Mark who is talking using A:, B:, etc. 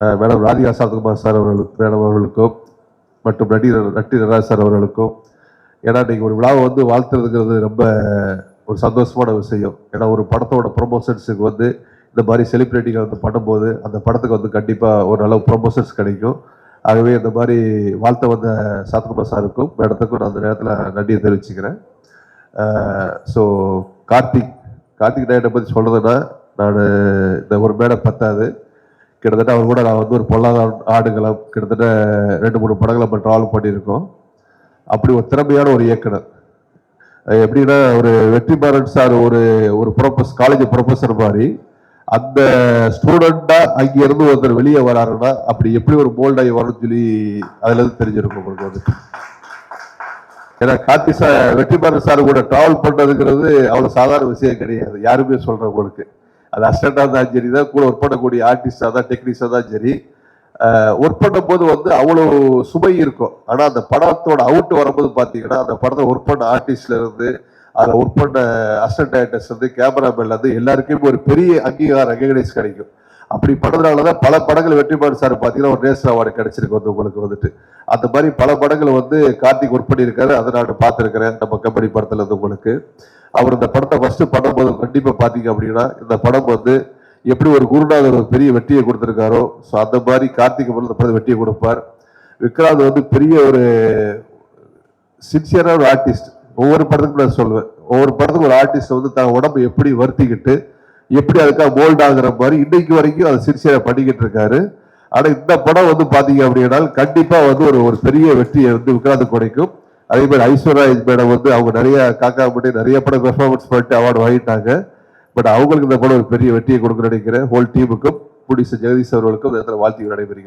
A: Madam Radhika Santhakumar sir madam அவர்களுக்கும் மற்றும் நட்டி Nataraj sir அவர்களுக்கும். ஏன்னா இன்னைக்கு ஒரு விழாவை வந்து வாழ்த்துறதுங்கிறது ரொம்ப ஒரு சந்தோஷமான விஷயம். ஏன்னா ஒரு படத்தோட ப்ரொமோஷன்ஸுக்கு வந்து இந்த மாதிரி செலிப்ரிட்டிகள் வந்து பண்ணும்போது அந்த படத்துக்கு வந்து கண்டிப்பாக ஒரு நல்ல ப்ரொமோஷன்ஸ் கிடைக்கும். ஆகவே இந்த மாதிரி வாழ்த்த வந்த சாந்தகுமார் சாருக்கும் மேடத்துக்கும் நான் அந்த நேரத்தில் நன்றியை தெரிவிச்சுக்கிறேன். ஸோ கார்த்திக் நாயனை பற்றி சொல்கிறதுன்னா நான் இந்த ஒரு மேடை பத்தாது. கிட்டத்தட்ட அவர் கூட நான் வந்து ஒரு பொல்லாத ஆடுகளம் கிட்டத்தட்ட 2-3 படங்களை நம்ம ட்ராவல் பண்ணியிருக்கோம். அப்படி ஒரு திறமையான ஒரு இயக்குனர். எப்படின்னா ஒரு வெற்றிமாறன் சார் ஒரு காலேஜ் ப்ரொஃபஸர் மாதிரி அந்த ஸ்டூடெண்டா அங்கிருந்து ஒருத்தர் வெளியே வராருன்னா அப்படி எப்படி ஒரு மோல்டாகி வரும்னு சொல்லி அதுல இருந்து தெரிஞ்சிருக்கும் உங்களுக்கு வந்துட்டு. ஏன்னா வெற்றிமாறன் சார் கூட டிராவல் பண்றதுங்கிறது அவ்வளவு சாதாரண விஷயம் கிடையாது. யாருமே சொல்றேன் உங்களுக்கு. அது அசிஸ்டண்டா இருந்தாலும் சரி தான், கூட ஒர்க் பண்ணக்கூடிய ஆர்டிஸ்டா தான், டெக்னீஷியனா தான் சரி, ஒர்க் பண்ணும் போது வந்து அவ்வளவு சுமை இருக்கும். ஆனா அந்த படத்தோட அவுட் வரும்போது பாத்தீங்கன்னா அந்த படத்தை ஒர்க் பண்ண ஆர்டிஸ்ட்ல இருந்து அதை ஒர்க் பண்ண அசிஸ்டன்ட் டைரக்டர்ஸ் இருந்து கேமராமேன்ல இருந்து எல்லாருக்குமே ஒரு பெரிய ரெகக்னைஸ் கிடைக்கும். அப்படி படத்துனாலதான் பல படங்கள் வெற்றிமாறன் சார் பாத்தீங்கன்னா ஒரு நேஷனல் அவார்டு கிடைச்சிருக்கு வந்து உங்களுக்கு வந்துட்டு. அந்த மாதிரி பல படங்கள் வந்து கார்த்திக் ஒர்க் பண்ணியிருக்காரு. அதை நான் பார்த்திருக்கிறேன் நம்ம கம்பெனி படத்துல இருந்து உங்களுக்கு. அவர் இந்த படத்தை ஃபர்ஸ்ட் பண்ணும்போது கண்டிப்பா பாத்தீங்க அப்படின்னா இந்த படம் வந்து எப்படி ஒரு குருநாதர் ஒரு பெரிய வெற்றியை கொடுத்திருக்காரோ ஸோ அந்த மாதிரி கார்த்திக் இந்த படத்தை வெற்றியை கொடுப்பார். விக்ராந்த் வந்து பெரிய ஒரு சின்சியரான ஒரு ஆர்டிஸ்ட். ஒவ்வொரு படத்துக்கும் நான் சொல்லுவேன், ஒவ்வொரு படத்துக்கும் ஒரு ஆர்டிஸ்ட் வந்து தன் உடம்பு எப்படி வருத்திக்கிட்டு எப்படி அதுக்காக போல்ட் ஆகுற மாதிரி இன்னைக்கு வரைக்கும் அதை சின்சியரா பண்ணிக்கிட்டு இருக்காரு. ஆனா இந்த படம் வந்து பாத்தீங்க அப்படின்னா கண்டிப்பா வந்து ஒரு பெரிய வெற்றியை வந்து விக்ராந்த் கிடைக்கும். அதே மாதிரி ஐஸ்வர்யா மேடம் வந்து அவங்க நிறைய காக்கா பண்ணி நிறைய படம் பெர்ஃபார்மன்ஸ் பண்ணிட்டு அவார்டு வாங்கிட்டாங்க. பட் அவங்களுக்கு இந்த படம் ஒரு பெரிய வெற்றியை கொடுக்க நினைக்கிறேன். ஹோல் டீமுக்கும் ப்ரொடியூசர் ஜெகதீஷ் அவர்களுக்கும் இந்த இடத்துல வாழ்த்து நடைபெறுகிறது.